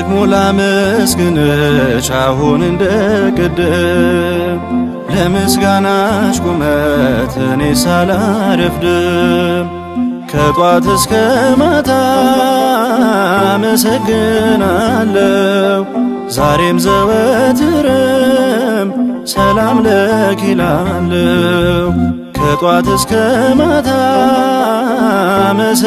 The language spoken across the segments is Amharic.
ደግሞ ላመስግንሽ አሁን እንደ ቅድም ለምስጋናሽ ቁመት እኔ ሳላረፍድም ከጧት እስከ ማታ አመሰግናለሁ ዛሬም ዘወትርም ሰላም ለኪ እላለሁ ከጧት እስከ ማታ አመሰግናለሁ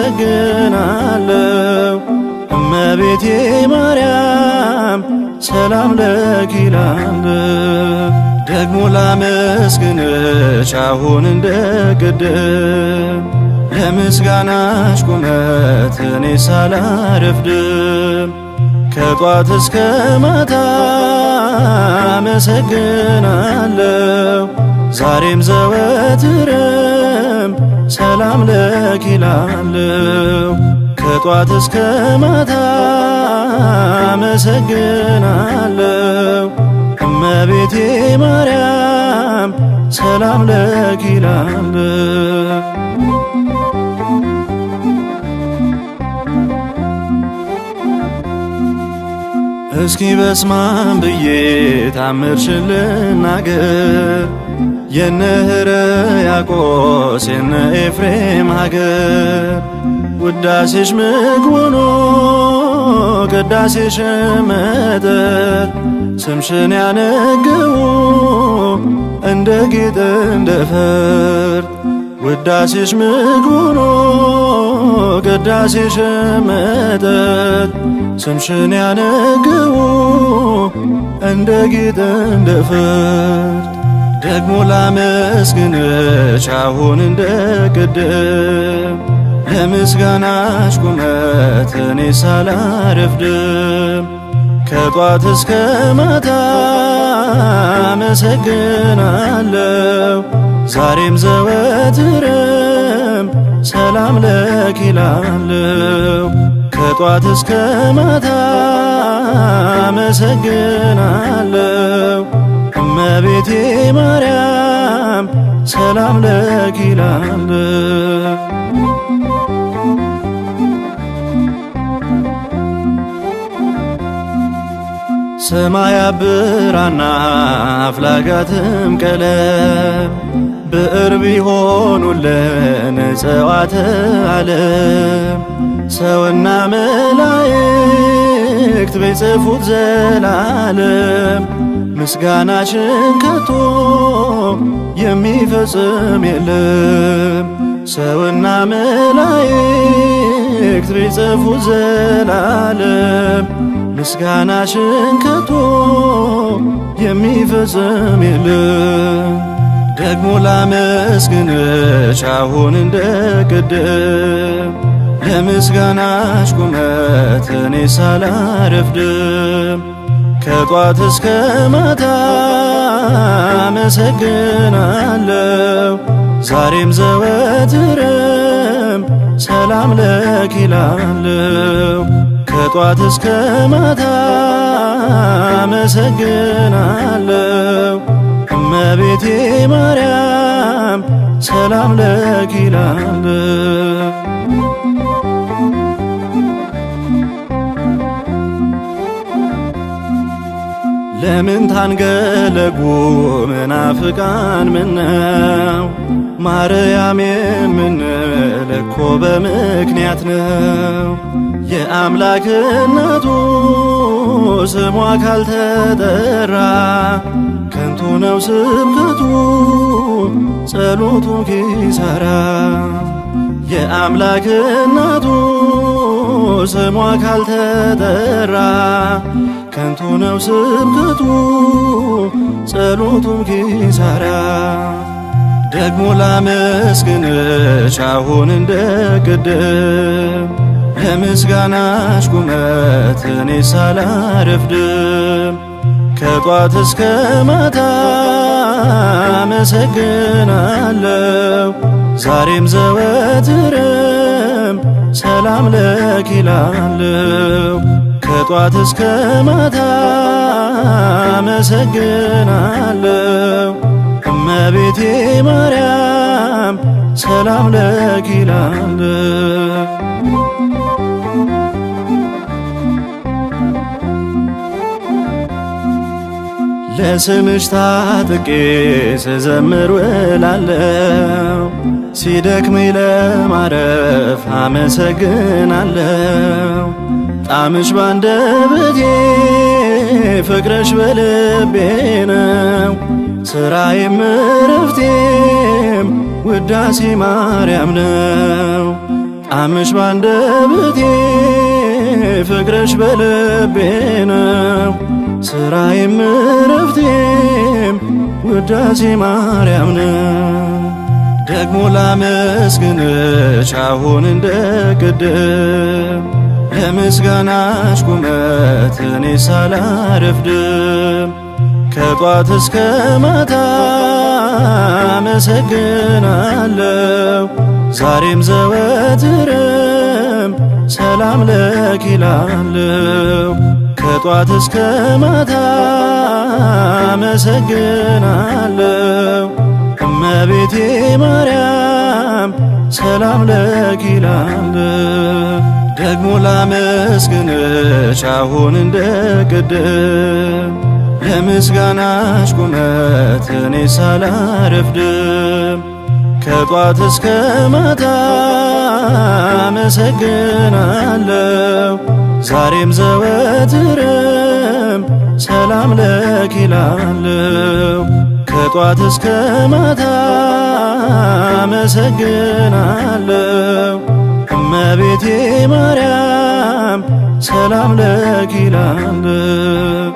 እመቤቴ ማርያም ሰላም ለኪ እላለሁ ደግሞ ላመስግንሽ አሁን እንደ ቅድም ለምስጋናሽ ቁመት እኔ ሳላረፍድም ከጧት እስከ ማታ አመሰግናለሁ ዛሬም ዘወትርም ሰላም ለኪ እላለሁ ከጧት እስከ ማታ አመሰግናለሁ እመቤቴ ማርያም ሰላም ለኪ እላለሁ እስኪ በስማም ብዬ ታምርሽን ልናገር የነ ሕርያቆስ የነ ኤፍሬም ሀገር ውዳሴሽ ምግብ ሆኖ ቅዳሴሽ መጠጥ ስምሽን ያነግቡ እንደ ጌጥ እንደ ፈርጥ ውዳሴሽ ምግብ ሆኖ ቅዳሴሽ መጠጥ ስምሽን ያነግቡ እንደ ጌጥ እንደ ፈርጥ ደግሞ ላመስግንሽ አሁን እንደ ቅድም ለምስጋናሽ ቁመት እኔ ሳላረፍድም ከጧት እስከ ማታ አመሰግናለሁ ዛሬም ዘወትርም ሰላም ለኪ እላለሁ ከጧት እስከ ማታ አመሰግናለሁ እመቤቴ ማርያም ሰላም ለኪ እላለሁ ሰማይ ብራና አፍላጋትም ቀለም ብዕር ቢሆኑልን እፅዋተ ዓለም ሰውና መላእክት ቢጽፉት ዘላለም ምስጋናሽን ከቶ የሚፈጽም የለም ሰውና መላእክት ቢጽፉት ዘላለም ምስጋናሽን ከቶ የሚፈጽም የለም ደግሞ ላመስግንሽ አሁን እንደ ቅድም ለምስጋናሽ ቁመት እኔ ሳላረፍድም ከጧት እስከ ማታ አመሰግናለሁ ዛሬም ዘወትርም ሰላም ለኪ እላለሁ ከጧት እስከ ማታ አመሰግናለሁ እመቤቴ ማርያም ሰላም ለኪ እላለሁ ለምን ታንገለጉ መናፍቃን ምነው ማርያም የምንል እኮ በምክንያት ነው የአምላክ እናቱ ስሟ ካልተጠራ ከንቱ ነው ስብከቱ ጸሎቱ ኪሳራ የአምላክ እናቱ ስሟ ካልተጠራ ከንቱ ነው ስብከቱ ጸሎቱም ኪሳራ ደግሞ ላመስግንሽ አሁን እንደ ቅድም ለምስጋናሽ ቁመት እኔ ሳላረፍድም ከጧት እስከ ማታ አመሰግናለሁ ዛሬም ዘወትርም ሰላም ለኪ እላለሁ ከጧት እስከ ማታ አመሰግናለሁ እመቤቴ ማርያም ሰላም ለኪ እላለሁ ለስምሽ ታጥቄ ስዘምር ውላለሁ። ሲደክመኝ ለማረፍ አመሰግናለሁ። ጣዕምሽ ባንደበቴ ፍቅርሽ በልቤ ነው። ሥራዬም ዕረፍቴም ውዳሴ ማርያም ነው። ጣዕምሽ ባንደበቴ ፍቅርሽ በልቤ ነው። ሥራዬም ዕረፍቴም ውዳሴ ማርያም ነው። ደግሞ ላመስግንሽ አሁን እንደ ቅድም ለምስጋናሽ ቁመት እኔ ሳላረፍድም ከጧት እስከ ማታ አመሰግናለሁ። ዛሬም ዘወትርም ሰላም ለኪ እላለሁ። ከጧት እስከ ማታ አመሰግናለሁ። እመቤቴ ማርያም ሰላም ለኪ እላለሁ። ደግሞ ላመስግንሽ አሁን እንደ ቅድም ለምስጋናሽ ቁመት እኔ ሳላረፍድም ከጧት እስከ ማታ አመሰግናለሁ። ዛሬም ዘወትርም ሰላም ለኪ እላለሁ። ከጧት እስከ ማታ አመሰግናለሁ። እመቤቴ ማርያም ሰላም ለኪ እላለሁ።